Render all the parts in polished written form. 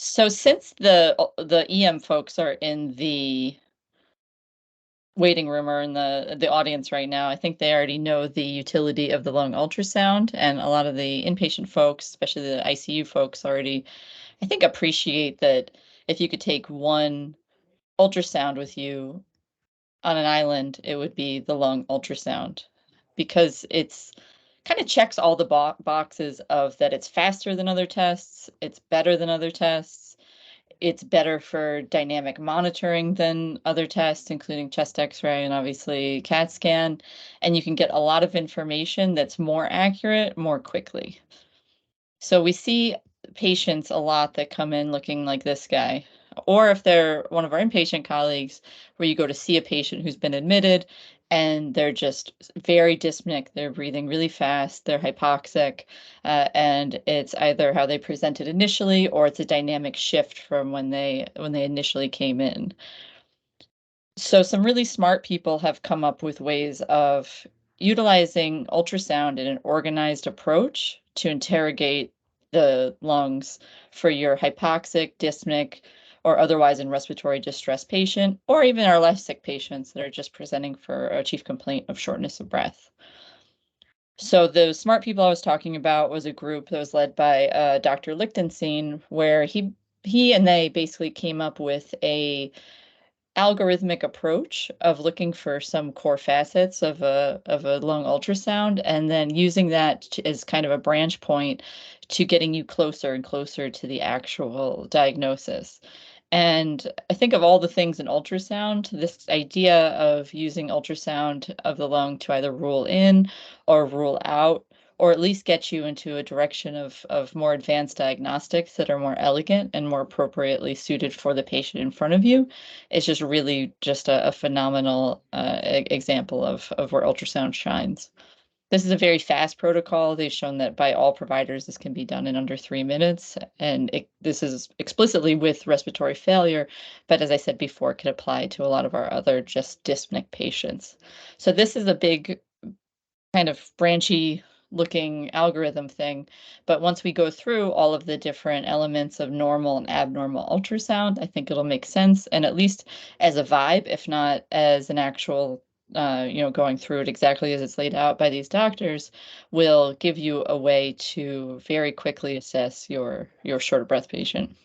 So since the EM folks are in the waiting room or in the audience right now, I think they already know the utility of the lung ultrasound, and a lot of the inpatient folks, especially the ICU folks, already, I think, appreciate that if you could take one ultrasound with you on an island, it would be the lung ultrasound, because it's kind of checks all the boxes of that it's faster than other tests, it's better than other tests, it's better for dynamic monitoring than other tests, including chest x-ray and obviously CAT scan, and you can get a lot of information that's more accurate more quickly. So we see patients a lot that come in looking like this guy, or if they're one of our inpatient colleagues, where you go to see a patient who's been admitted and they're just very dyspneic, they're breathing really fast, they're hypoxic, and it's either how they presented initially or it's a dynamic shift from when they initially came in. So some really smart people have come up with ways of utilizing ultrasound in an organized approach to interrogate the lungs for your hypoxic, dyspneic, or otherwise in respiratory distress patient, or even our less sick patients that are just presenting for a chief complaint of shortness of breath. So the smart people I was talking about was a group that was led by Dr. Lichtenstein, where he and they basically came up with a algorithmic approach of looking for some core facets of a lung ultrasound, and then using that as kind of a branch point to getting you closer and closer to the actual diagnosis. And I think of all the things in ultrasound, this idea of using ultrasound of the lung to either rule in or rule out, or at least get you into a direction of more advanced diagnostics that are more elegant and more appropriately suited for the patient in front of you, is just really just a phenomenal example of where ultrasound shines. This is a very fast protocol. They've shown that by all providers, this can be done in under 3 minutes. And this is explicitly with respiratory failure, but as I said before, it could apply to a lot of our other just dyspneic patients. So this is a big kind of branchy looking algorithm thing. But once we go through all of the different elements of normal and abnormal ultrasound, I think it'll make sense. And at least as a vibe, if not as an actual going through it exactly as it's laid out by these doctors, will give you a way to very quickly assess your short of breath patient.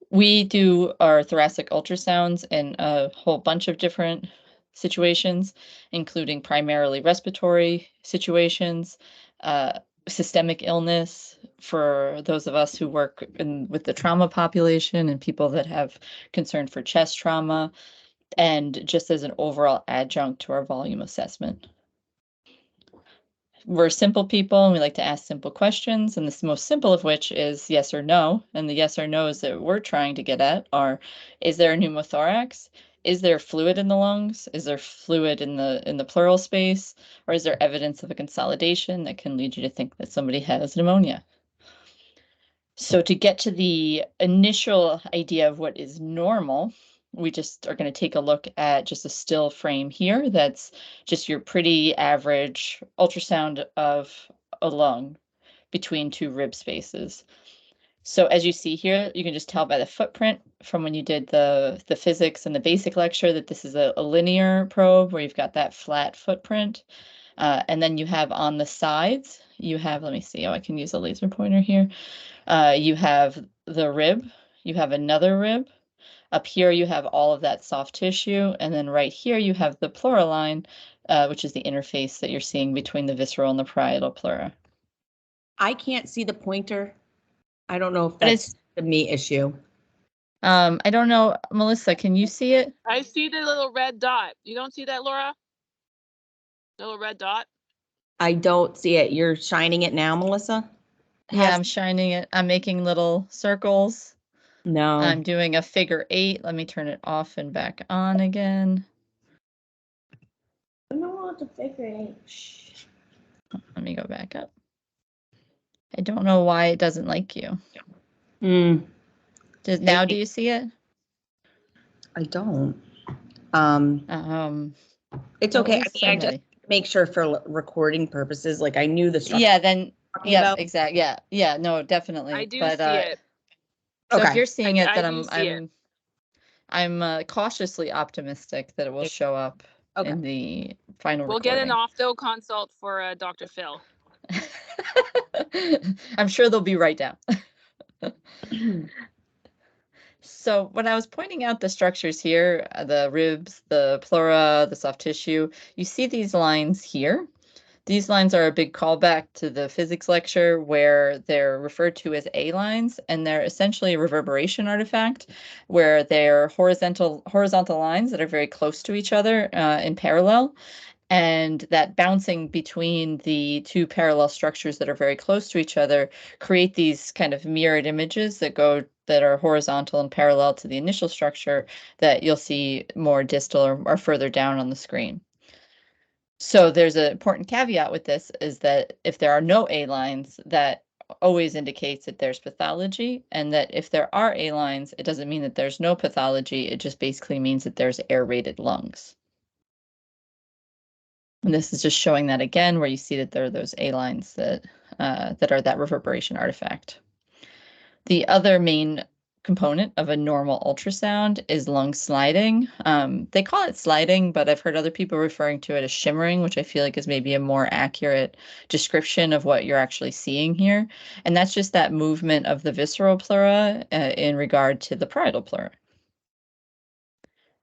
We do our thoracic ultrasounds in a whole bunch of different situations, including primarily respiratory situations, systemic illness for those of us who work with the trauma population and people that have concern for chest trauma, and just as an overall adjunct to our volume assessment. We're simple people and we like to ask simple questions, and the most simple of which is yes or no. And the yes or no's that we're trying to get at are, is there a pneumothorax? Is there fluid in the lungs? Is there fluid in the pleural space? Or is there evidence of a consolidation that can lead you to think that somebody has pneumonia? So to get to the initial idea of what is normal, we just are going to take a look at just a still frame here. That's just your pretty average ultrasound of a lung between two rib spaces. So as you see here, you can just tell by the footprint from when you did the physics and the basic lecture that this is a linear probe where you've got that flat footprint. And then you have on the sides, you have, let me see, I can use a laser pointer here. You have the rib, you have another rib. Up here, you have all of that soft tissue. And then right here, you have the pleural line, which is the interface that you're seeing between the visceral and the parietal pleura. I can't see the pointer. I don't know if that's the me issue. I don't know. Melissa, can you see it? I see the little red dot. You don't see that, Laura? The little red dot? I don't see it. You're shining it now, Melissa? Yeah, I'm shining it. I'm making little circles. No. I'm doing a figure 8. Let me turn it off and back on again. I don't want to figure 8. Shh. Let me go back up. I don't know why it doesn't like you. Now do you see it? I don't. It's okay. I just make sure for recording purposes, like I knew the structure. Yeah, then, yeah, exactly. Yeah, no, definitely. I do see it. So if Okay. you're seeing it, I then do see it. I'm cautiously optimistic that it will show up Okay. in the final We'll get an recording. opto consult for Dr. Phil. I'm sure they'll be right down. So when I was pointing out the structures here, the ribs, the pleura, the soft tissue, you see these lines here. These lines are a big callback to the physics lecture where they're referred to as A lines, and they're essentially a reverberation artifact where they're horizontal lines that are very close to each other in parallel. And that bouncing between the two parallel structures that are very close to each other create these kind of mirrored images that are horizontal and parallel to the initial structure that you'll see more distal or further down on the screen. So there's an important caveat with this is that if there are no A lines, that always indicates that there's pathology, and that if there are A lines, it doesn't mean that there's no pathology. It just basically means that there's aerated lungs. And this is just showing that again, where you see that there are those A lines that are that reverberation artifact. The other main component of a normal ultrasound is lung sliding. They call it sliding, but I've heard other people referring to it as shimmering, which I feel like is maybe a more accurate description of what you're actually seeing here. And that's just that movement of the visceral pleura in regard to the parietal pleura.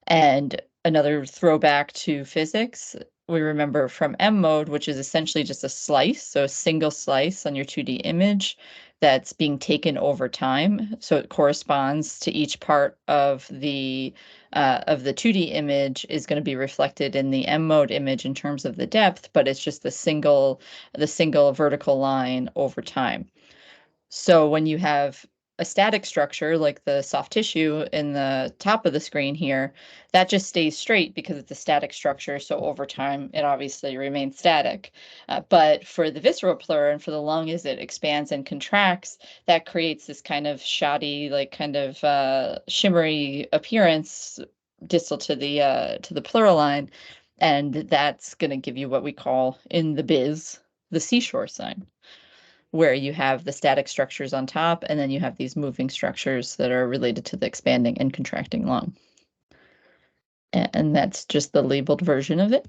And another throwback to physics, we remember from M mode, which is essentially just a slice, so a single slice on your 2D image that's being taken over time. So it corresponds to each part of the 2D image is going to be reflected in the M mode image in terms of the depth, but it's just the single vertical line over time. So when you have a static structure like the soft tissue in the top of the screen here, that just stays straight because it's a static structure. So over time, it obviously remains static. But for the visceral pleura and for the lung, as it expands and contracts, that creates this kind of shoddy, like kind of shimmery appearance distal to the pleural line. And that's going to give you what we call in the biz the seashore sign, where you have the static structures on top, and then you have these moving structures that are related to the expanding and contracting lung. And that's just the labeled version of it.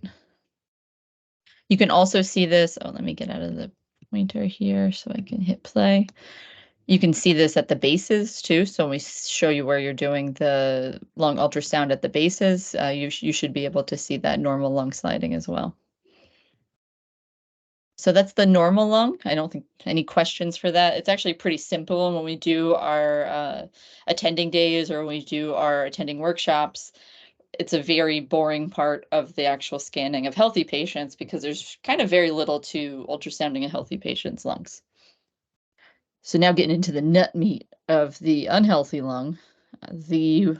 You can also see this. Oh, let me get out of the pointer here so I can hit play. You can see this at the bases too. So when we show you where you're doing the lung ultrasound at the bases, you should be able to see that normal lung sliding as well. So that's the normal lung. I don't think any questions for that. It's actually pretty simple when we do our attending days or when we do our attending workshops. It's a very boring part of the actual scanning of healthy patients because there's kind of very little to ultrasounding a healthy patient's lungs. So now getting into the nut meat of the unhealthy lung, the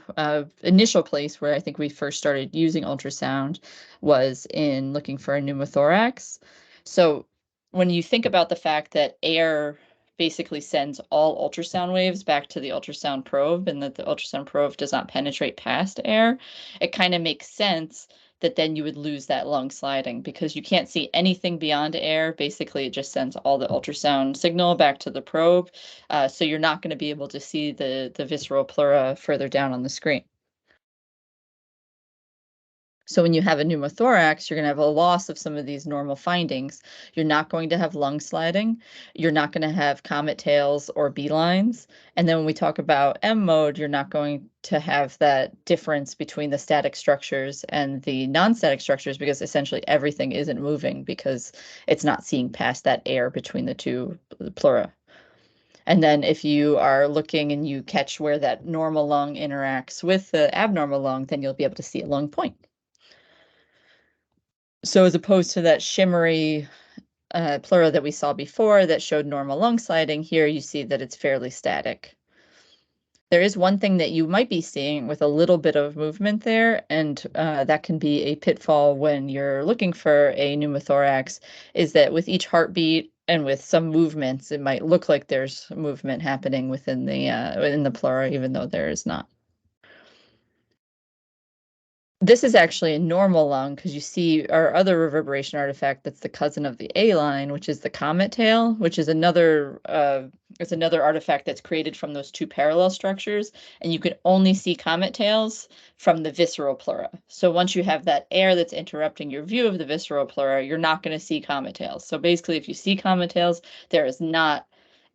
initial place where I think we first started using ultrasound was in looking for a pneumothorax. So when you think about the fact that air basically sends all ultrasound waves back to the ultrasound probe and that the ultrasound probe does not penetrate past air, it kind of makes sense that then you would lose that lung sliding because you can't see anything beyond air. Basically, it just sends all the ultrasound signal back to the probe. So you're not going to be able to see the visceral pleura further down on the screen. So when you have a pneumothorax, you're going to have a loss of some of these normal findings. You're not going to have lung sliding. You're not going to have comet tails or beelines. And then when we talk about M mode, you're not going to have that difference between the static structures and the non-static structures because essentially everything isn't moving because it's not seeing past that air between the two pleura. And then if you are looking and you catch where that normal lung interacts with the abnormal lung, then you'll be able to see a lung point. So as opposed to that shimmery pleura that we saw before that showed normal lung sliding, here you see that it's fairly static. There is one thing that you might be seeing with a little bit of movement there, and that can be a pitfall when you're looking for a pneumothorax, is that with each heartbeat and with some movements, it might look like there's movement happening within the pleura, even though there is not. This is actually a normal lung because you see our other reverberation artifact that's the cousin of the A line, which is the comet tail, which is another it's another artifact that's created from those two parallel structures, and you can only see comet tails from the visceral pleura. So once you have that air that's interrupting your view of the visceral pleura, you're not going to see comet tails. So basically, if you see comet tails, there's not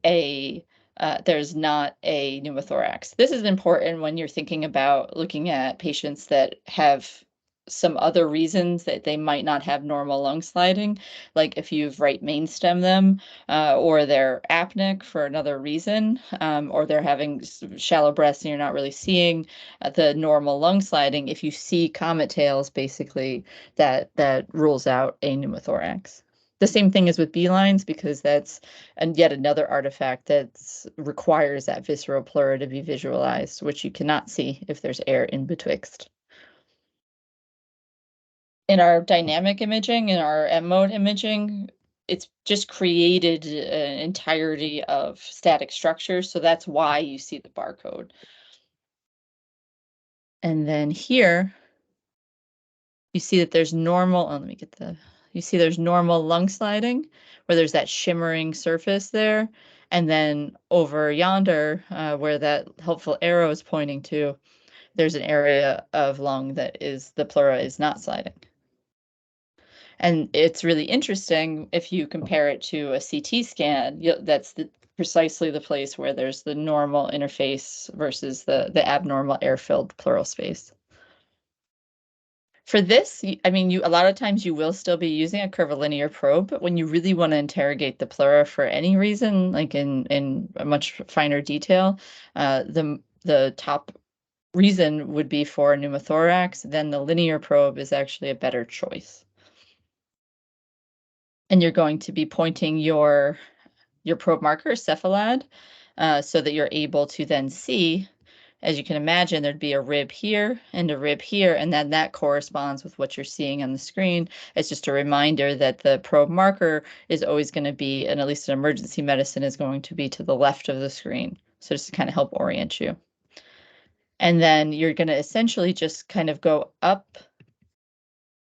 a pneumothorax. This is important when you're thinking about looking at patients that have some other reasons that they might not have normal lung sliding, like if you've right main stem them, or they're apneic for another reason, or they're having shallow breaths and you're not really seeing the normal lung sliding. If you see comet tails, basically that rules out a pneumothorax. The same thing is with B lines, because that's yet another artifact that requires that visceral pleura to be visualized, which you cannot see if there's air in betwixt. In our dynamic imaging, in our M mode imaging, it's just created an entirety of static structures, so that's why you see the barcode. And then here, you see that there's normal, let me get you see there's normal lung sliding, where there's that shimmering surface there. And then over yonder, where that helpful arrow is pointing to, there's an area of lung that the pleura is not sliding. And it's really interesting if you compare it to a CT scan, that's precisely the place where there's the normal interface versus the abnormal air-filled pleural space. For this, I mean, a lot of times you will still be using a curvilinear probe, but when you really want to interrogate the pleura for any reason, like in a much finer detail, the top reason would be for a pneumothorax, then the linear probe is actually a better choice. And you're going to be pointing your probe marker, cephalad, so that you're able to then see. As you can imagine, there'd be a rib here and a rib here, and then that corresponds with what you're seeing on the screen. It's just a reminder that the probe marker is always going to be, and at least in emergency medicine, is going to be to the left of the screen. So just to kind of help orient you. And then you're going to essentially just kind of go up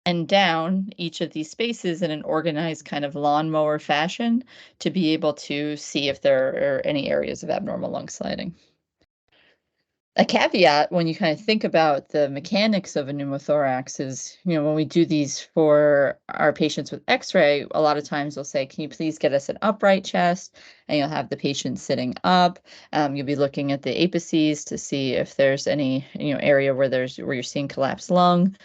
and down each of these spaces in an organized kind of lawnmower fashion to be able to see if there are any areas of abnormal lung sliding. A caveat when you kind of think about the mechanics of a pneumothorax is, when we do these for our patients with x-ray, a lot of times they'll say, can you please get us an upright chest? And you'll have the patient sitting up. You'll be looking at the apices to see if there's any, area where you're seeing collapsed lung.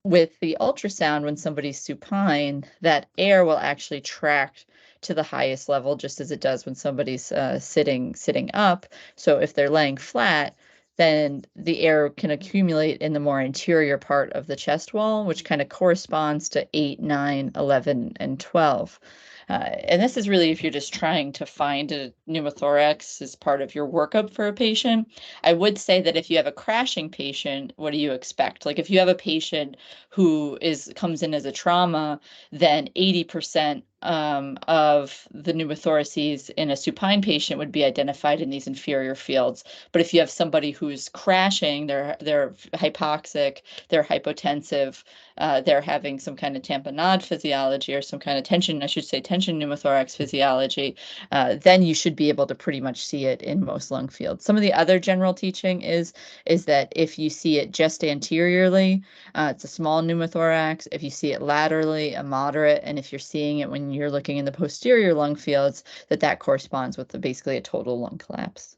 With the ultrasound, when somebody's supine, that air will actually track to the highest level, just as it does when somebody's sitting up. So if they're laying flat, then the air can accumulate in the more interior part of the chest wall, which kind of corresponds to 8, 9, 11, and 12. And this is really if you're just trying to find a pneumothorax as part of your workup for a patient. I would say that if you have a crashing patient, what do you expect? Like if you have a patient who comes in as a trauma, then 80% of the pneumothoraces in a supine patient would be identified in these inferior fields. But if you have somebody who's crashing, they're hypoxic, they're hypotensive, they're having some kind of tamponade physiology or some kind of tension pneumothorax physiology, then you should be able to pretty much see it in most lung fields. Some of the other general teaching is that if you see it just anteriorly, it's a small pneumothorax. If you see it laterally, a moderate, and if you're seeing it when you're looking in the posterior lung fields, that corresponds with basically a total lung collapse.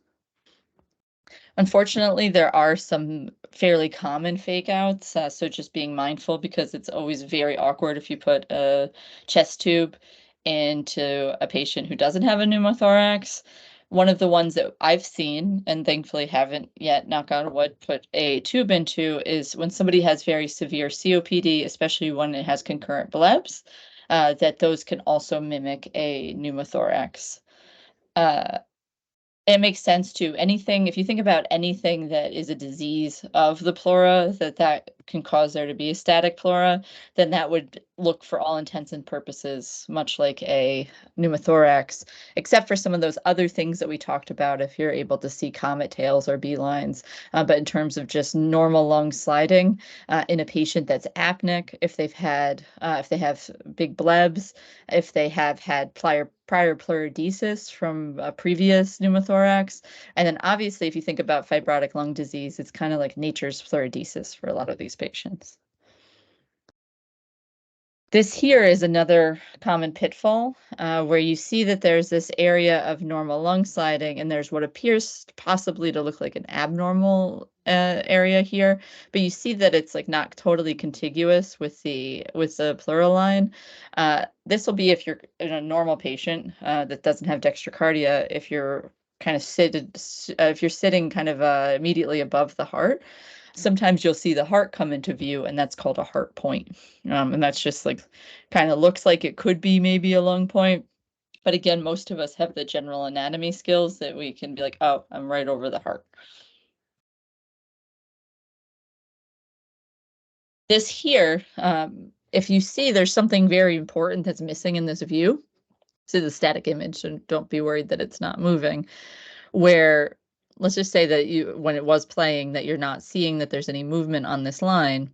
Unfortunately, there are some fairly common fake outs, so just being mindful, because it's always very awkward if you put a chest tube into a patient who doesn't have a pneumothorax. One of the ones that I've seen, and thankfully haven't yet, knock on wood, put a tube into, is when somebody has very severe COPD, especially when it has concurrent blebs, that those can also mimic a pneumothorax. It makes sense to anything, if you think about anything that is a disease of the pleura, that can cause there to be a static pleura, then that would look for all intents and purposes much like a pneumothorax, except for some of those other things that we talked about if you're able to see comet tails or beelines. But in terms of just normal lung sliding in a patient that's apneic, if they have big blebs, if they have had prior pleurodesis from a previous pneumothorax, and then obviously if you think about fibrotic lung disease, it's kind of like nature's pleurodesis for a lot of these patients. This here is another common pitfall where you see that there's this area of normal lung sliding and there's what appears possibly to look like an abnormal area here, but you see that it's like not totally contiguous with the pleural line. This will be if you're in a normal patient that doesn't have dextrocardia, if you're kind of if you're sitting kind of immediately above the heart. Sometimes you'll see the heart come into view, and that's called a heart point. And that's just like kind of looks like it could be maybe a lung point. But again, most of us have the general anatomy skills that we can be like, oh, I'm right over the heart. This here, if you see there's something very important that's missing in this view, see the static image, and don't be worried that it's not moving, where let's just say that when it was playing, that you're not seeing that there's any movement on this line.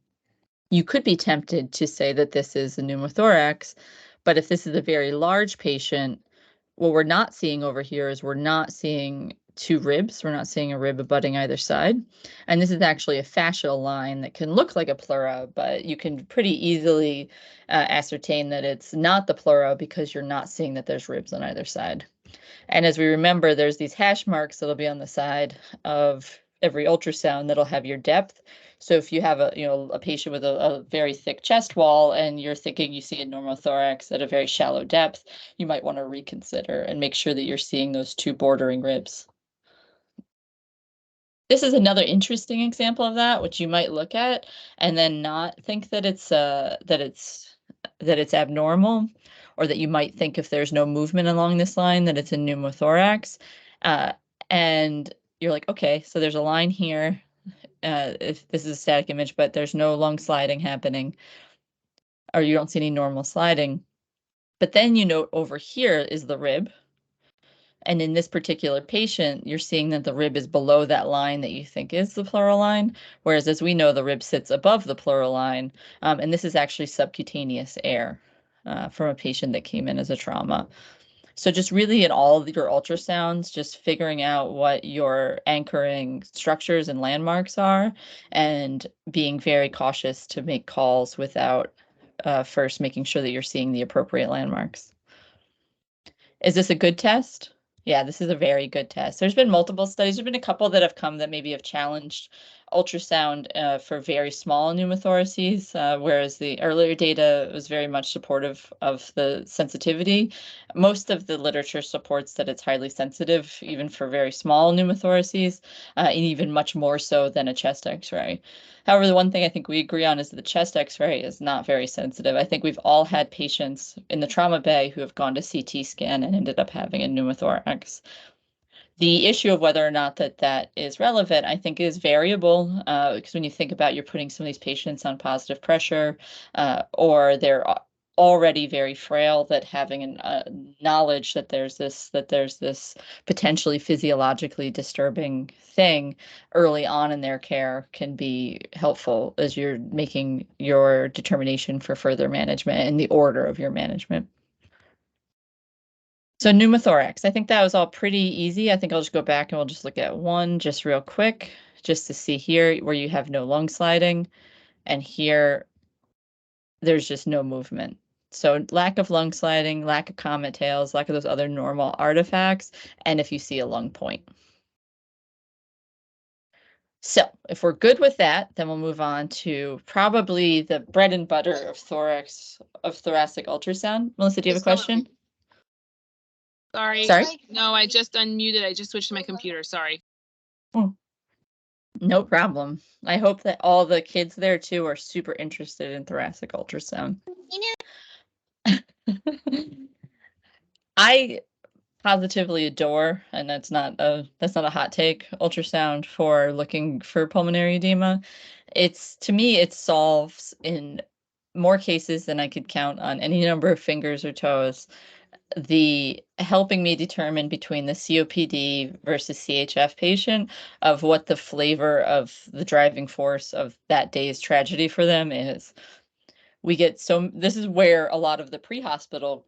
You could be tempted to say that this is a pneumothorax, but if this is a very large patient, what we're not seeing over here is we're not seeing two ribs. We're not seeing a rib abutting either side. And this is actually a fascial line that can look like a pleura, but you can pretty easily ascertain that it's not the pleura because you're not seeing that there's ribs on either side. And as we remember, there's these hash marks that'll be on the side of every ultrasound that'll have your depth. So if you have a patient with a very thick chest wall and you're thinking you see a pneumothorax at a very shallow depth, you might want to reconsider and make sure that you're seeing those two bordering ribs. This is another interesting example of that, which you might look at and then not think that it's abnormal, or that you might think if there's no movement along this line that it's a pneumothorax. And you're like, okay, so there's a line here. If this is a static image, but there's no lung sliding happening, or you don't see any normal sliding. But then you note over here is the rib. And in this particular patient, you're seeing that the rib is below that line that you think is the pleural line, whereas as we know, the rib sits above the pleural line. And this is actually subcutaneous air from a patient that came in as a trauma. So just really in all of your ultrasounds, just figuring out what your anchoring structures and landmarks are, and being very cautious to make calls without first making sure that you're seeing the appropriate landmarks. Is this a good test? Yeah, this is a very good test. There's been multiple studies. There's been a couple that have come that maybe have challenged ultrasound for very small pneumothoraces, whereas the earlier data was very much supportive of the sensitivity. Most of the literature supports that it's highly sensitive, even for very small pneumothoraces, and even much more so than a chest X-ray. However, the one thing I think we agree on is that the chest X-ray is not very sensitive. I think we've all had patients in the trauma bay who have gone to CT scan and ended up having a pneumothorax. The issue of whether or not that is relevant, I think, is variable, because when you think about you're putting some of these patients on positive pressure, or they're already very frail, that having knowledge that there's this potentially physiologically disturbing thing early on in their care can be helpful as you're making your determination for further management and the order of your management. So pneumothorax, I think that was all pretty easy. I think I'll just go back and we'll just look at one just real quick, just to see here where you have no lung sliding, and here there's just no movement. So lack of lung sliding, lack of comet tails, lack of those other normal artifacts, and if you see a lung point. So if we're good with that, then we'll move on to probably the bread and butter of thoracic ultrasound. Melissa, do you have a question? Sorry. No, I just unmuted. I just switched to my computer. Sorry. Oh, no problem. I hope that all the kids there too are super interested in thoracic ultrasound. I positively adore, and that's not a hot take, ultrasound for looking for pulmonary edema. To me, it solves in more cases than I could count on any number of fingers or toes, the helping me determine between the COPD versus CHF patient of what the flavor of the driving force of that day's tragedy for them is. This is where a lot of the pre-hospital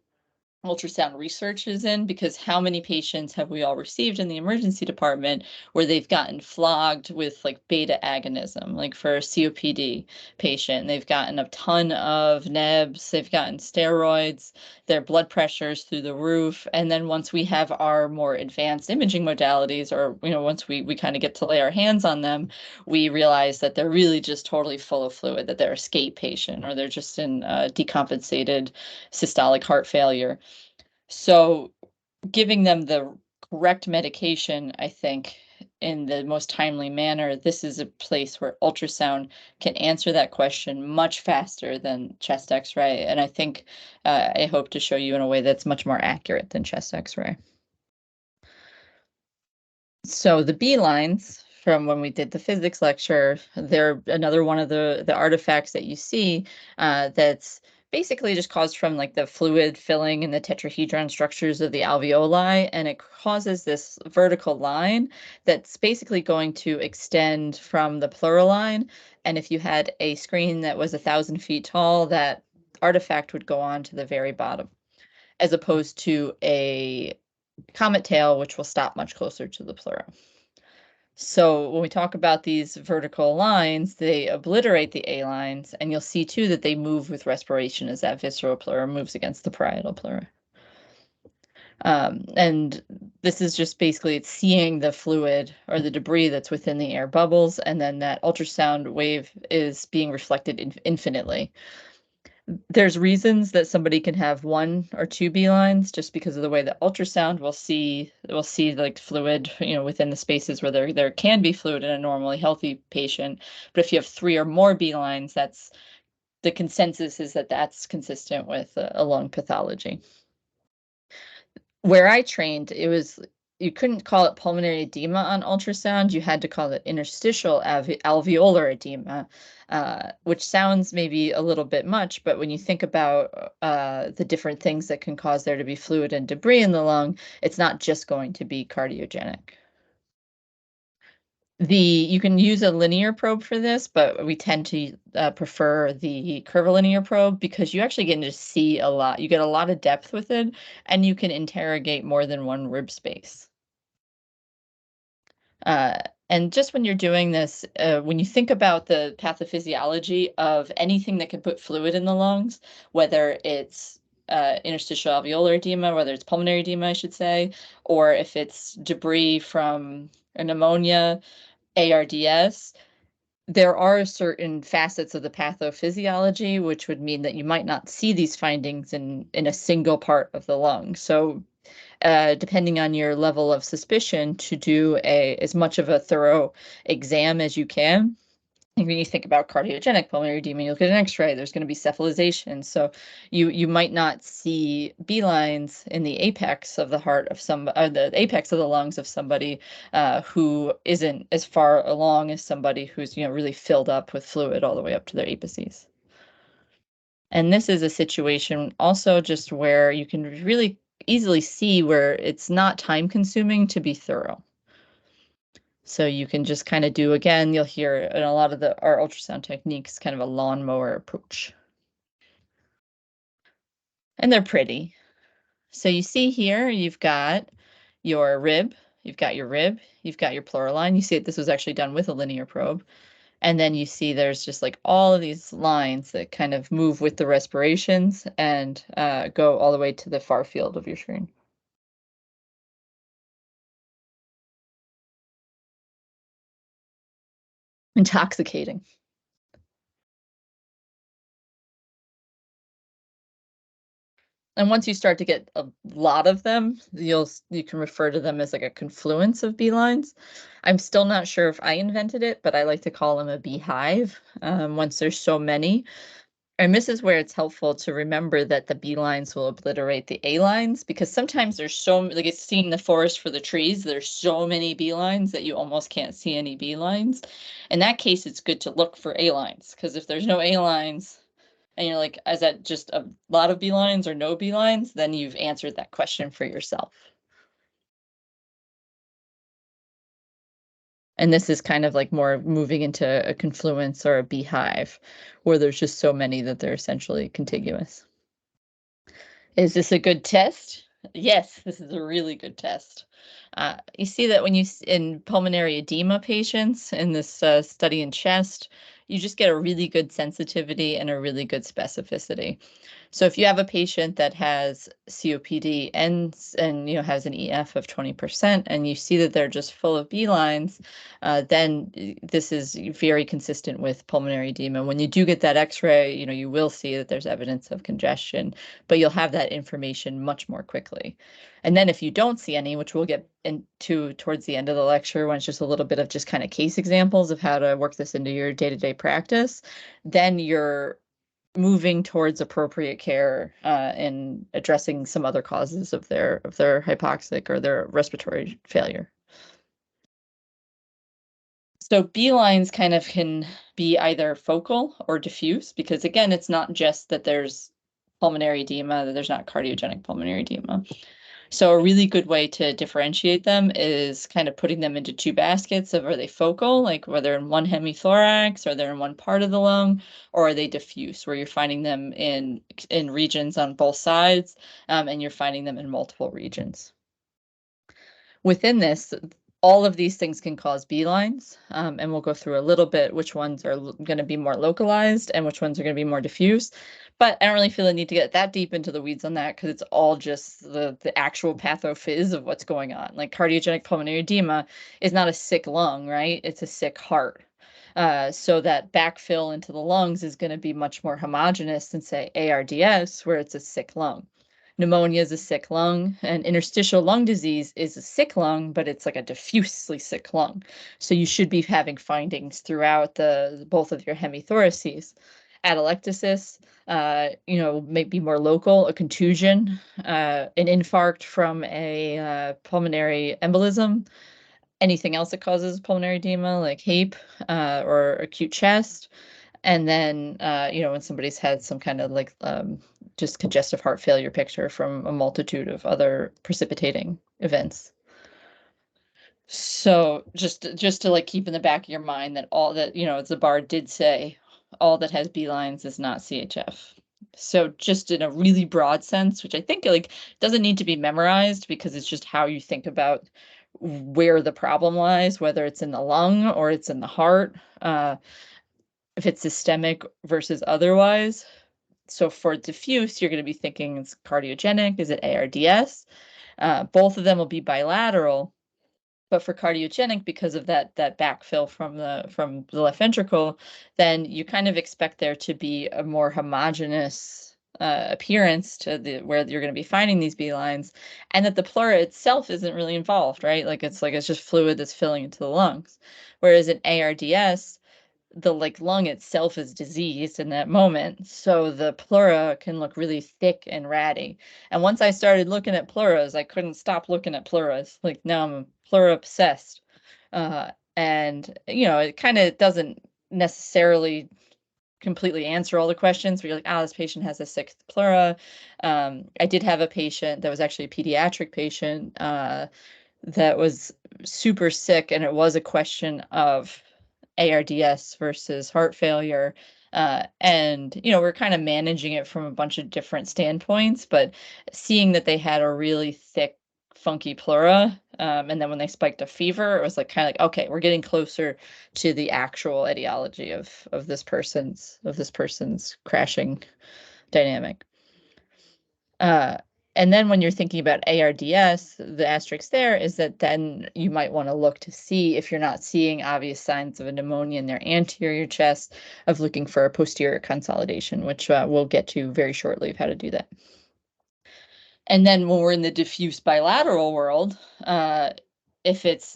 ultrasound research is in, because how many patients have we all received in the emergency department where they've gotten flogged with like beta agonism, like for a COPD patient, they've gotten a ton of nebs, they've gotten steroids, their blood pressure's through the roof. And then once we have our more advanced imaging modalities, or once we kind of get to lay our hands on them, we realize that they're really just totally full of fluid, that they're a SCAPE patient, or they're just in decompensated systolic heart failure. So giving them the correct medication, I think, in the most timely manner, this is a place where ultrasound can answer that question much faster than chest X-ray. And I think I hope to show you in a way that's much more accurate than chest X-ray. So the B lines from when we did the physics lecture, they're another one of the artifacts that you see that's basically just caused from like the fluid filling in the tetrahedron structures of the alveoli, and it causes this vertical line that's basically going to extend from the pleural line. And if you had a screen that was 1,000 feet tall, that artifact would go on to the very bottom, as opposed to a comet tail, which will stop much closer to the pleura. So when we talk about these vertical lines, they obliterate the A lines, and you'll see too that they move with respiration as that visceral pleura moves against the parietal pleura. And this is just basically it's seeing the fluid or the debris that's within the air bubbles, and then that ultrasound wave is being reflected infinitely. There's reasons that somebody can have 1 or 2 B lines just because of the way that ultrasound will see like fluid, within the spaces where there can be fluid in a normally healthy patient. But if you have 3 or more B lines, that's the consensus is that that's consistent with a lung pathology. Where I trained, you couldn't call it pulmonary edema on ultrasound. You had to call it interstitial alveolar edema, which sounds maybe a little bit much, but when you think about the different things that can cause there to be fluid and debris in the lung, it's not just going to be cardiogenic. You can use a linear probe for this, but we tend to prefer the curvilinear probe because you actually get to see a lot. You get a lot of depth with it, and you can interrogate more than one rib space. And just when you're doing this, when you think about the pathophysiology of anything that can put fluid in the lungs, whether it's interstitial alveolar edema, whether it's pulmonary edema, I should say, or if it's debris from a pneumonia, ARDS, there are certain facets of the pathophysiology, which would mean that you might not see these findings in a single part of the lung. So depending on your level of suspicion, to do as much of a thorough exam as you can. When you think about cardiogenic pulmonary edema, you look at an X-ray, there's going to be cephalization. So you might not see B lines in the apex of the heart of the apex of the lungs of somebody who isn't as far along as somebody who's really filled up with fluid all the way up to their apices. And this is a situation also just where you can really easily see where it's not time consuming to be thorough. So you can just kind of do, again, you'll hear in a lot of our ultrasound techniques, kind of a lawnmower approach. And they're pretty. So you see here, you've got your rib, you've got your pleural line. You see that this was actually done with a linear probe. And then you see there's just like all of these lines that kind of move with the respirations and go all the way to the far field of your screen. Intoxicating. And once you start to get a lot of them, you can refer to them as like a confluence of beelines. I'm still not sure if I invented it, but I like to call them a beehive once there's so many. And this is where it's helpful to remember that the B lines will obliterate the A lines, because sometimes there's like it's seeing the forest for the trees. There's so many B lines that you almost can't see any B lines. In that case, it's good to look for A lines, because if there's no A lines and you're like, is that just a lot of B lines or no B lines? Then you've answered that question for yourself. And this is kind of like more moving into a confluence or a beehive, where there's just so many that they're essentially contiguous. Is this a good test? Yes, this is a really good test. You see that when in pulmonary edema patients in this study in chest, you just get a really good sensitivity and a really good specificity. So if you have a patient that has COPD and has an EF of 20%, and you see that they're just full of B lines, then this is very consistent with pulmonary edema. When you do get that X-ray, you will see that there's evidence of congestion, but you'll have that information much more quickly. And then if you don't see any, which we'll get into towards the end of the lecture, when it's just a little bit of just kind of case examples of how to work this into your day-to-day practice, then you're moving towards appropriate care and addressing some other causes of their hypoxic or their respiratory failure. So B lines kind of can be either focal or diffuse, because again, it's not just that there's pulmonary edema, that there's not cardiogenic pulmonary edema. So a really good way to differentiate them is kind of putting them into two baskets of, are they focal, like whether in one hemithorax, or they're in one part of the lung, or are they diffuse, where you're finding them in regions on both sides, and you're finding them in multiple regions. Within this, all of these things can cause B lines, and we'll go through a little bit which ones are going to be more localized and which ones are going to be more diffuse. But I don't really feel the need to get that deep into the weeds on that, because it's all just the actual pathophys of what's going on. Like cardiogenic pulmonary edema is not a sick lung, right? It's a sick heart. So that backfill into the lungs is going to be much more homogeneous than, say, ARDS, where it's a sick lung. Pneumonia is a sick lung, and interstitial lung disease is a sick lung, but it's like a diffusely sick lung. So you should be having findings throughout both of your hemithoraces. Atelectasis, may be more local, a contusion, an infarct from a pulmonary embolism, anything else that causes pulmonary edema, like HAPE or acute chest. And then, when somebody's had some kind of like just congestive heart failure picture from a multitude of other precipitating events. So just to like keep in the back of your mind that all that, the bar did say, all that has B lines is not CHF. So just in a really broad sense, which I think like doesn't need to be memorized, because it's just how you think about where the problem lies, whether it's in the lung or it's in the heart. If it's systemic versus otherwise. So for diffuse, you're going to be thinking it's cardiogenic. Is it ARDS? Both of them will be bilateral, but for cardiogenic, because of that backfill from the left ventricle, then you kind of expect there to be a more homogeneous appearance to where you're going to be finding these B lines, and that the pleura itself isn't really involved, right? Like it's just fluid that's filling into the lungs. Whereas in ARDS, the lung itself is diseased in that moment, so the pleura can look really thick and ratty. And once I started looking at pleuras, I couldn't stop looking at pleuras. Like now I'm pleura obsessed. And it kind of doesn't necessarily completely answer all the questions, where you're like, this patient has a sick pleura. I did have a patient that was actually a pediatric patient that was super sick, and it was a question of ARDS versus heart failure. And, we're kind of managing it from a bunch of different standpoints, but seeing that they had a really thick, funky pleura, and then when they spiked a fever, it was like kind of like, okay, we're getting closer to the actual etiology of this person's crashing dynamic. And then when you're thinking about ARDS, the asterisk there is that then you might want to look to see if you're not seeing obvious signs of a pneumonia in their anterior chest, of looking for a posterior consolidation, which we'll get to very shortly of how to do that. And then when we're in the diffuse bilateral world, if it's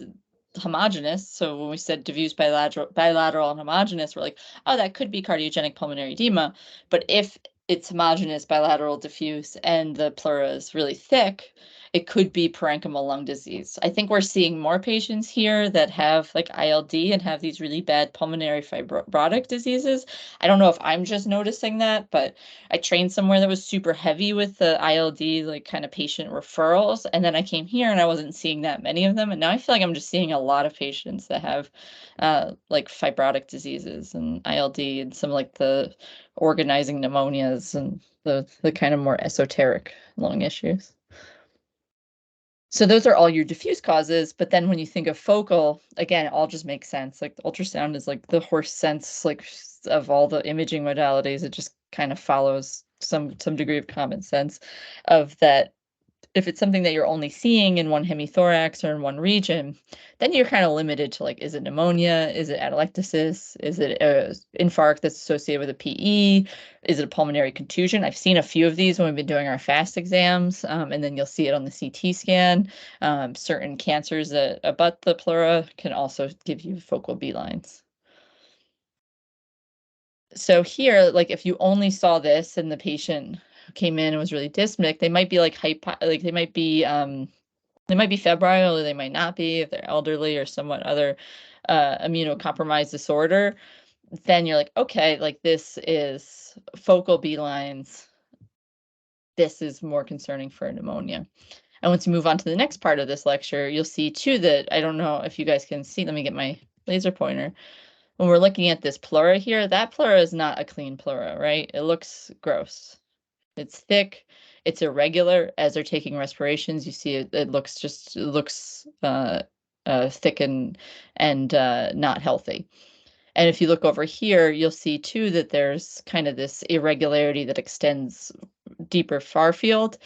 homogeneous. So when we said diffuse bilateral and homogeneous, we're like, oh, that could be cardiogenic pulmonary edema. But if it's homogeneous, bilateral, diffuse, and the pleura is really thick, it could be parenchymal lung disease. I think we're seeing more patients here that have like ILD and have these really bad pulmonary fibrotic diseases. I don't know if I'm just noticing that, but I trained somewhere that was super heavy with the ILD, like kind of patient referrals. And then I came here and I wasn't seeing that many of them. And now I feel like I'm just seeing a lot of patients that have like fibrotic diseases and ILD and some like the organizing pneumonias and the kind of more esoteric lung issues. So those are all your diffuse causes, but then when you think of focal, again, it all just makes sense. Like the ultrasound is like the horse sense, like of all the imaging modalities. It just kind of follows some degree of common sense of that. If it's something that you're only seeing in one hemithorax or in one region, then you're kind of limited to like, is it pneumonia? Is it atelectasis? Is it an infarct that's associated with a PE? Is it a pulmonary contusion? I've seen a few of these when we've been doing our FAST exams, and then you'll see it on the CT scan. Certain cancers that abut the pleura can also give you focal B lines. So here, like if you only saw this and the patient came in and was really dyspneic, they might be like they might be febrile or they might not be if they're elderly or somewhat other immunocompromised disorder. Then you're like, okay, like this is focal B lines. This is more concerning for pneumonia. And once you move on to the next part of this lecture, you'll see too that, I don't know if you guys can see, let me get my laser pointer. When we're looking at this pleura here, that pleura is not a clean pleura, right? It looks gross. It's thick, it's irregular. As they're taking respirations, you see it looks thick and not healthy. And if you look over here, you'll see too that there's kind of this irregularity that extends deeper far field,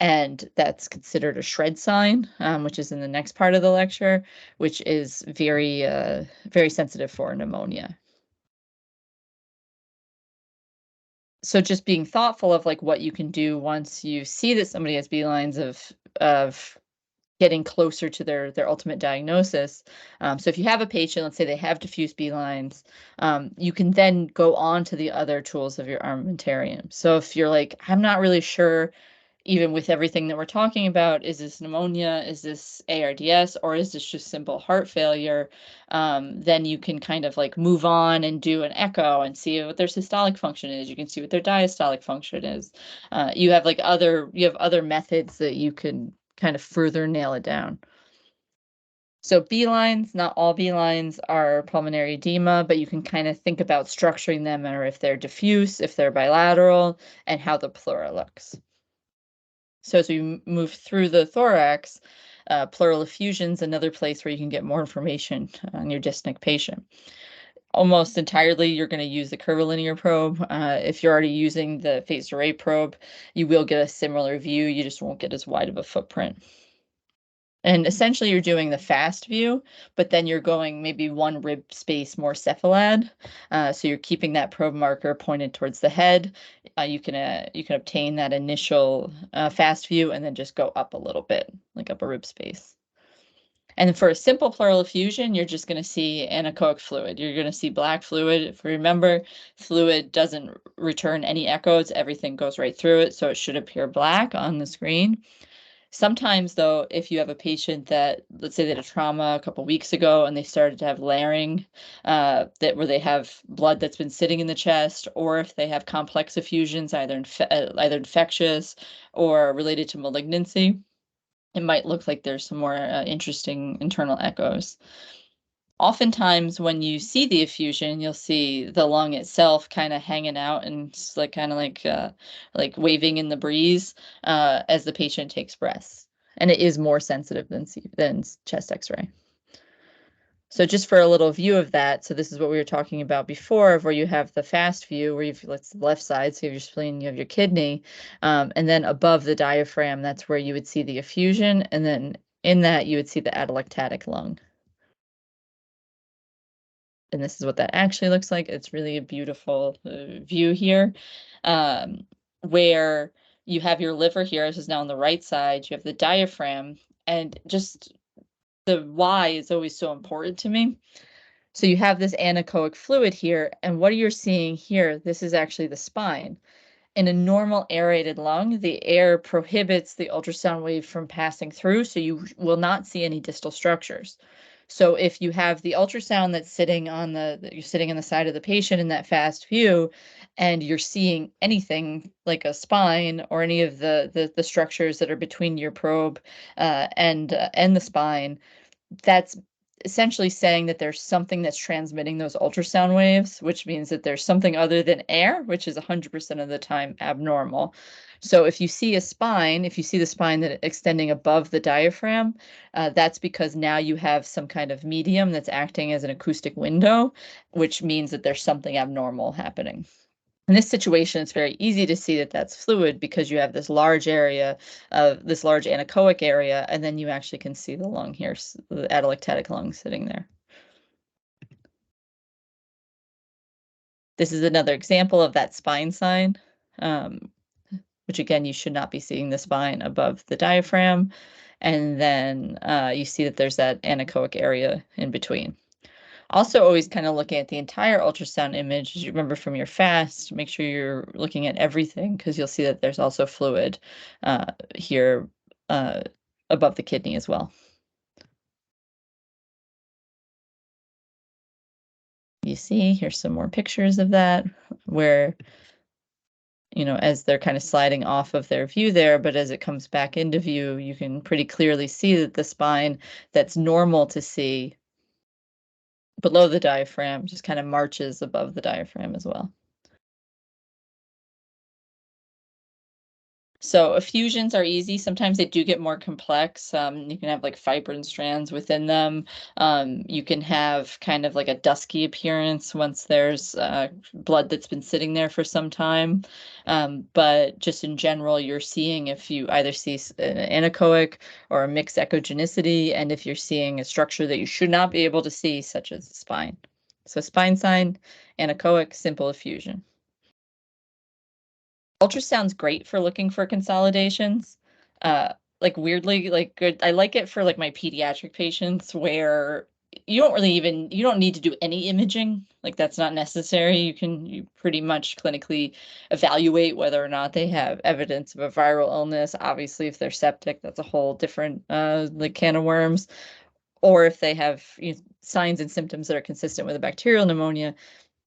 and that's considered a shred sign, which is in the next part of the lecture, which is very, very sensitive for pneumonia. So just being thoughtful of like what you can do once you see that somebody has B lines of getting closer to their ultimate diagnosis. So if you have a patient, let's say they have diffuse B lines, you can then go on to the other tools of your armamentarium. So if you're like, I'm not really sure, even with everything that we're talking about, is this pneumonia, is this ARDS, or is this just simple heart failure? Then you can kind of like move on and do an echo and see what their systolic function is. You can see what their diastolic function is. You have other methods that you can kind of further nail it down. So B lines, not all B lines are pulmonary edema, but you can kind of think about structuring them, or if they're diffuse, if they're bilateral, and how the pleura looks. So as we move through the thorax, pleural effusion is another place where you can get more information on your dyspneic patient. Almost entirely, you're going to use the curvilinear probe. If you're already using the phased array probe, you will get a similar view. You just won't get as wide of a footprint. And essentially, you're doing the fast view, but then you're going maybe one rib space more cephalad. So you're keeping that probe marker pointed towards the head. You can obtain that initial fast view and then just go up a little bit, like up a rib space. And for a simple pleural effusion, you're just going to see anechoic fluid. You're going to see black fluid. If you remember, fluid doesn't return any echoes. Everything goes right through it, so it should appear black on the screen. Sometimes, though, if you have a patient that, let's say they had a trauma a couple weeks ago and they started to have layering, where they have blood that's been sitting in the chest, or if they have complex effusions, either infectious or related to malignancy, it might look like there's some more interesting internal echoes. Oftentimes when you see the effusion, you'll see the lung itself kind of hanging out and like kind of like waving in the breeze as the patient takes breaths. And it is more sensitive than chest X-ray. So just for a little view of that, so this is what we were talking about before, of where you have the fast view, where you've, let's the left side, so you have your spleen, you have your kidney, and then above the diaphragm, that's where you would see the effusion, and then in that you would see the atelectatic lung. And this is what that actually looks like. It's really a beautiful view here, where you have your liver here. This is now on the right side. You have the diaphragm, and just the why is always so important to me. So you have this anechoic fluid here, and what you're seeing here, this is actually the spine. In a normal aerated lung, the air prohibits the ultrasound wave from passing through, so you will not see any distal structures. So if you have the ultrasound that's sitting on you're sitting on the side of the patient in that fast view, and you're seeing anything like a spine or any of the structures that are between your probe and the spine, that's essentially saying that there's something that's transmitting those ultrasound waves, which means that there's something other than air, which is 100% of the time abnormal. So if you see a spine, if you see the spine that extending above the diaphragm, that's because now you have some kind of medium that's acting as an acoustic window, which means that there's something abnormal happening. In this situation, it's very easy to see that that's fluid because you have this large area of this large anechoic area, and then you actually can see the lung here, the atelectatic lung sitting there. This is another example of that spine sign, which again, you should not be seeing the spine above the diaphragm. And then you see that there's that anechoic area in between. Also, always kind of looking at the entire ultrasound image, as you remember from your FAST, make sure you're looking at everything because you'll see that there's also fluid here above the kidney as well. You see, here's some more pictures of that where, you know, as they're kind of sliding off of their view there, but as it comes back into view, you can pretty clearly see that the spine that's normal to see below the diaphragm just kind of marches above the diaphragm as well. So effusions are easy. Sometimes they do get more complex. You can have like fibrin strands within them. You can have kind of like a dusky appearance once there's blood that's been sitting there for some time. But just in general, you're seeing if you either see an anechoic or a mixed echogenicity, and if you're seeing a structure that you should not be able to see, such as the spine. So spine sign, anechoic, simple effusion. Ultrasound's great for looking for consolidations. Like weirdly, like good. I like it for like my pediatric patients where you don't need to do any imaging. Like that's not necessary. You pretty much clinically evaluate whether or not they have evidence of a viral illness. Obviously, if they're septic, that's a whole different like can of worms. Or if they have signs and symptoms that are consistent with a bacterial pneumonia.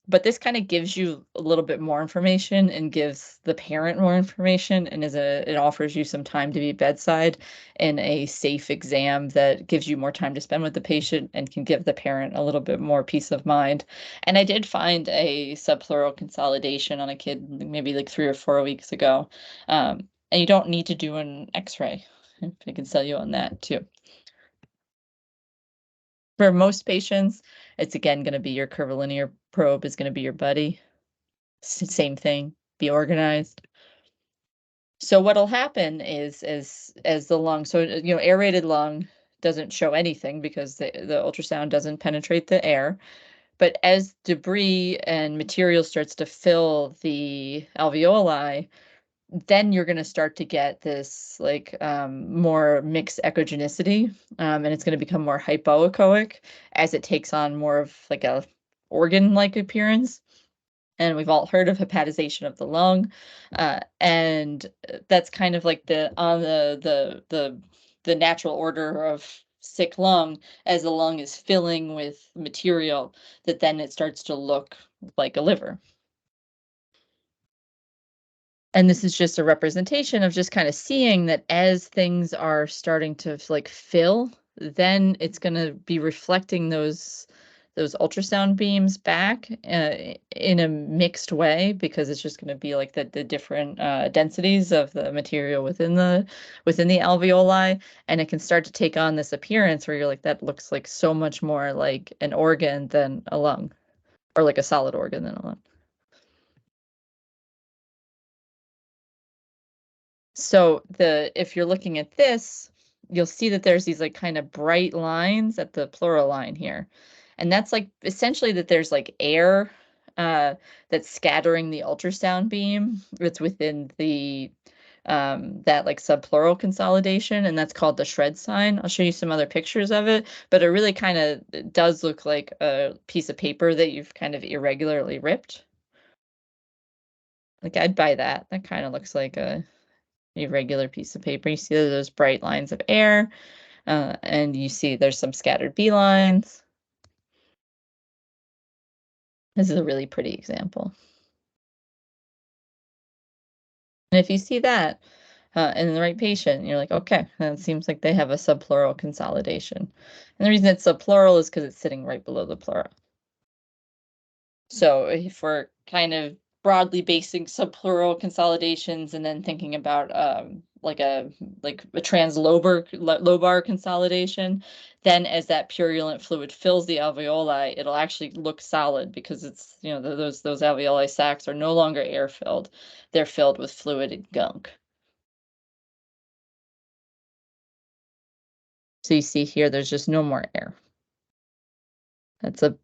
But this kind of gives you a little bit more information and gives the parent more information, and it offers you some time to be bedside in a safe exam that gives you more time to spend with the patient and can give the parent a little bit more peace of mind. And I did find a subpleural consolidation on a kid maybe like 3 or 4 weeks ago. And you don't need to do an X-ray. I can sell you on that too. For most patients, it's again going to be your curvilinear probe is going to be your buddy. Same thing, be organized. So what'll happen is as the lung, so aerated lung doesn't show anything because the ultrasound doesn't penetrate the air. But as debris and material starts to fill the alveoli, then you're going to start to get this like more mixed echogenicity, and it's going to become more hypoechoic as it takes on more of like a organ-like appearance. And we've all heard of hepatization of the lung, and that's kind of like the natural order of sick lung. As the lung is filling with material, that then it starts to look like a liver. And this is just a representation of just kind of seeing that as things are starting to like fill, then it's going to be reflecting those ultrasound beams back in a mixed way, because it's just going to be like the different densities of the material within the alveoli, and it can start to take on this appearance where you're like, that looks like so much more like an organ than a lung, or like a solid organ than a lung. So if you're looking at this, you'll see that there's these like kind of bright lines at the pleural line here. And that's like essentially that there's like air that's scattering the ultrasound beam that's within the that like subpleural consolidation, and that's called the shred sign. I'll show you some other pictures of it, but it really kind of does look like a piece of paper that you've kind of irregularly ripped. Like I'd buy that. That kind of looks like a irregular piece of paper. You see those bright lines of air, and you see there's some scattered B lines. This is a really pretty example. And if you see that in the right patient, you're like, okay, it seems like they have a subpleural consolidation. And the reason it's subpleural is because it's sitting right below the pleura. So if we're kind of broadly basing subpleural consolidations and then thinking about like a translobar consolidation, then as that purulent fluid fills the alveoli, it'll actually look solid because it's, you know, those alveoli sacs are no longer air filled. They're filled with fluid and gunk. So you see here, there's just no more air. That's a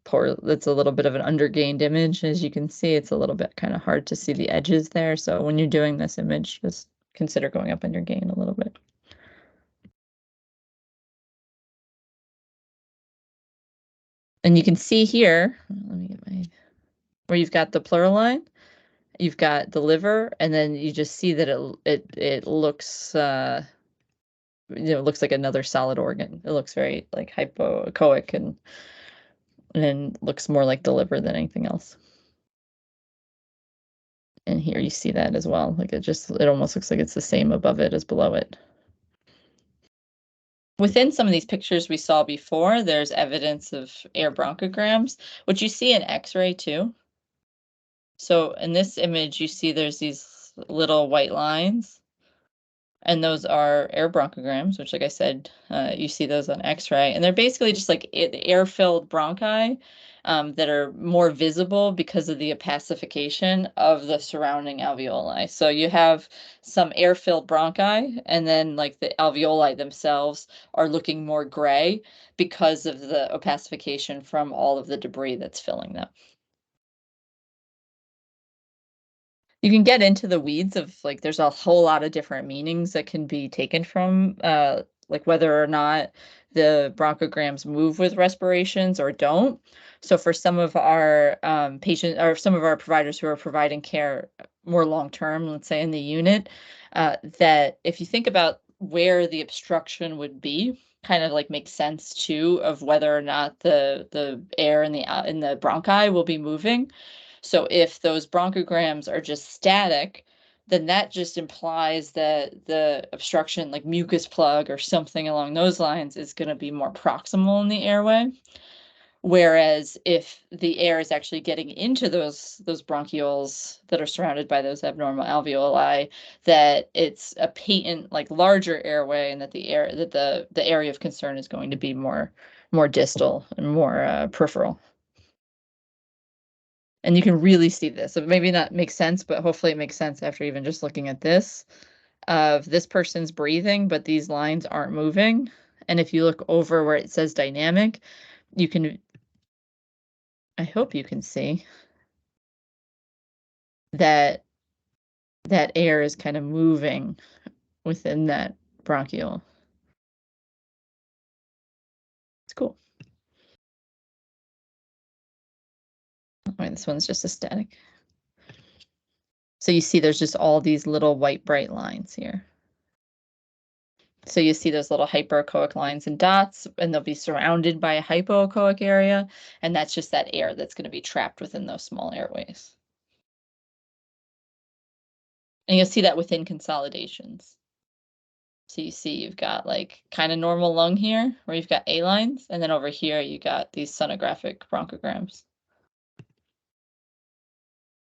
little bit of an undergained image. As you can see, it's a little bit kind of hard to see the edges there. So when you're doing this image, just consider going up on your gain a little bit. And you can see here, let me get where you've got the pleural line, you've got the liver, and then you just see that it looks it looks like another solid organ. It looks very like hypoechoic and looks more like the liver than anything else. And here you see that as well. Like it almost looks like it's the same above it as below it. Within some of these pictures we saw before, there's evidence of air bronchograms, which you see in X-ray too. So in this image, you see there's these little white lines, and those are air bronchograms, which, like I said, you see those on X-ray, and they're basically just like air-filled bronchi that are more visible because of the opacification of the surrounding alveoli. So you have some air-filled bronchi, and then like the alveoli themselves are looking more gray because of the opacification from all of the debris that's filling them. You can get into the weeds of like there's a whole lot of different meanings that can be taken from like whether or not the bronchograms move with respirations or don't. So for some of our patients or some of our providers who are providing care more long term, let's say in the unit, that if you think about where the obstruction would be, kind of like makes sense too of whether or not the air in the bronchi will be moving. So if those bronchograms are just static, then that just implies that the obstruction, like mucus plug or something along those lines, is going to be more proximal in the airway. Whereas if the air is actually getting into those bronchioles that are surrounded by those abnormal alveoli, that it's a patent, like larger airway, and that the area of concern is going to be more distal and more peripheral. And you can really see this. So maybe not make sense, but hopefully it makes sense after even just looking at this of this person's breathing, but these lines aren't moving. And if you look over where it says dynamic, you can, I hope you can see that that air is kind of moving within that bronchiole. It's cool. Oh, wait, this one's just a static. So you see there's just all these little white bright lines here. So you see those little hyperechoic lines and dots, and they'll be surrounded by a hypoechoic area, and that's just that air that's going to be trapped within those small airways. And you'll see that within consolidations. So you see you've got like kind of normal lung here, where you've got A lines, and then over here you got these sonographic bronchograms.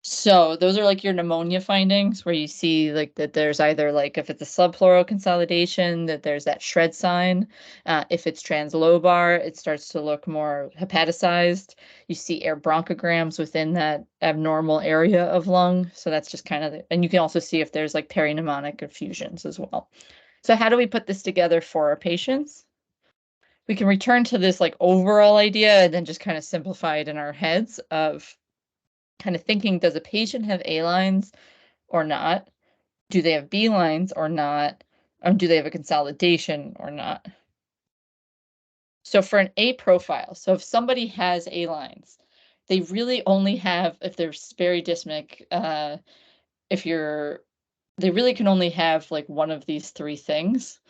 So those are like your pneumonia findings where you see like that there's either like if it's a subpleural consolidation, that there's that shred sign. If it's translobar, it starts to look more hepaticized. You see air bronchograms within that abnormal area of lung. So that's just kind of, and you can also see if there's like peripneumonic effusions as well. So how do we put this together for our patients? We can return to this like overall idea and then just kind of simplify it in our heads of kind of thinking, does a patient have A lines or not? do they have B lines or not? Or do they have a consolidation or not? So for an A profile, so if somebody has A lines, they really only have, if they're very dyspneic, they really can only have like one of these three things.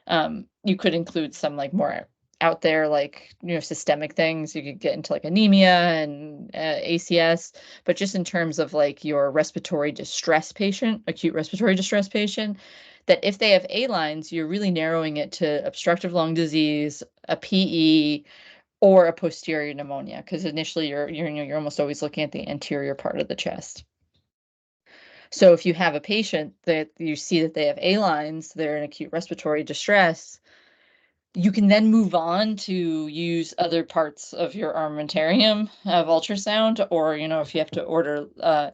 You could include some like more out there, like, systemic things. You could get into like anemia and ACS, but just in terms of like your respiratory distress patient, acute respiratory distress patient, that if they have A lines, you're really narrowing it to obstructive lung disease, a PE, or a posterior pneumonia, because initially you're almost always looking at the anterior part of the chest. So if you have a patient that you see that they have A lines, they're in acute respiratory distress, you can then move on to use other parts of your armamentarium of ultrasound, or, if you have to order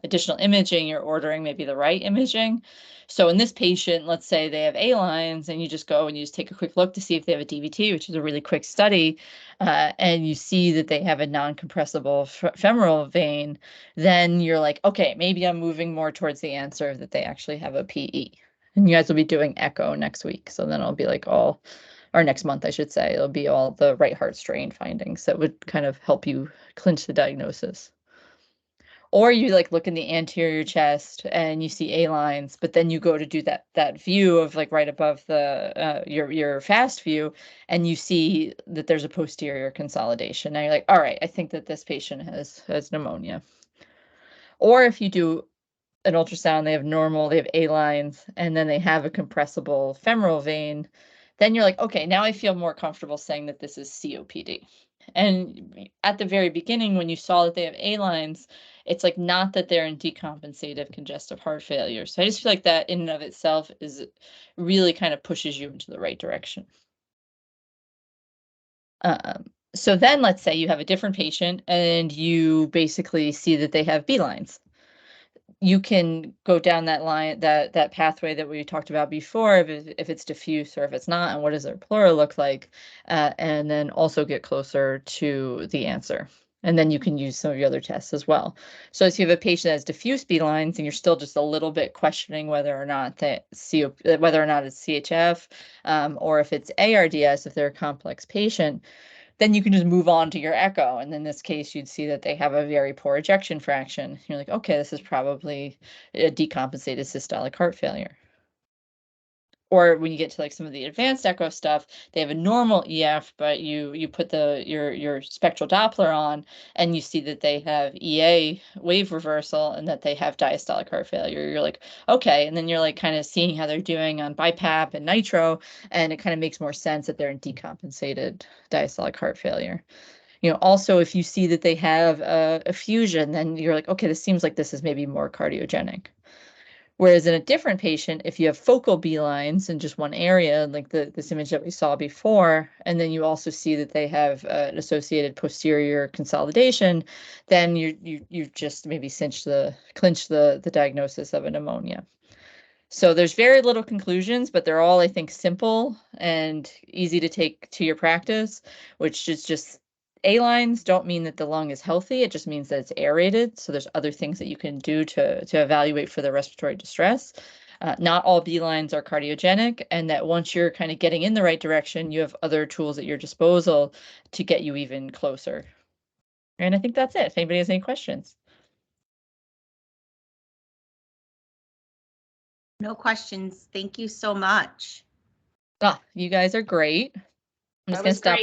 additional imaging, you're ordering maybe the right imaging. So in this patient, let's say they have A lines, and you just go and you just take a quick look to see if they have a DVT, which is a really quick study, and you see that they have a non-compressible femoral vein, then you're like, okay, maybe I'm moving more towards the answer that they actually have a PE. And you guys will be doing echo next week, so then it'll be like or next month, I should say, it'll be all the right heart strain findings that would kind of help you clinch the diagnosis. Or you like look in the anterior chest and you see A lines, but then you go to do that view of like right above the your fast view, and you see that there's a posterior consolidation. Now you're like, all right, I think that this patient has pneumonia. Or if you do an ultrasound, they have A lines, and then they have a compressible femoral vein, then you're like, okay, now I feel more comfortable saying that this is COPD. And at the very beginning, when you saw that they have A lines, it's like not that they're in decompensative congestive heart failure. So I just feel like that in and of itself is really kind of pushes you into the right direction. So then let's say you have a different patient and you basically see that they have B lines. You can go down that line, that pathway that we talked about before, if it's diffuse or if it's not, and what does their pleura look like, and then also get closer to the answer. And then you can use some of your other tests as well. So if you have a patient that has diffuse B lines and you're still just a little bit questioning whether or not it's CHF, or if it's ARDS, if they're a complex patient, then you can just move on to your echo. And in this case, you'd see that they have a very poor ejection fraction. You're like, okay, this is probably a decompensated systolic heart failure. Or when you get to like some of the advanced echo stuff, they have a normal EF, but you put your spectral Doppler on and you see that they have EA wave reversal and that they have diastolic heart failure. You're like, okay, and then you're like kind of seeing how they're doing on BiPAP and nitro, and it kind of makes more sense that they're in decompensated diastolic heart failure. Also, if you see that they have a fusion, then you're like, okay, this seems like this is maybe more cardiogenic. Whereas in a different patient, if you have focal B lines in just one area, like this image that we saw before, and then you also see that they have an associated posterior consolidation, then you just maybe clinch the diagnosis of a pneumonia. So there's very little conclusions, but they're all, I think, simple and easy to take to your practice, which is just A lines don't mean that the lung is healthy. It just means that it's aerated. So there's other things that you can do to evaluate for the respiratory distress. Not all B lines are cardiogenic, and that once you're kind of getting in the right direction, you have other tools at your disposal to get you even closer. And I think that's it. If anybody has any questions. No questions. Thank you so much. You guys are great. I'm just That going was to stop. great.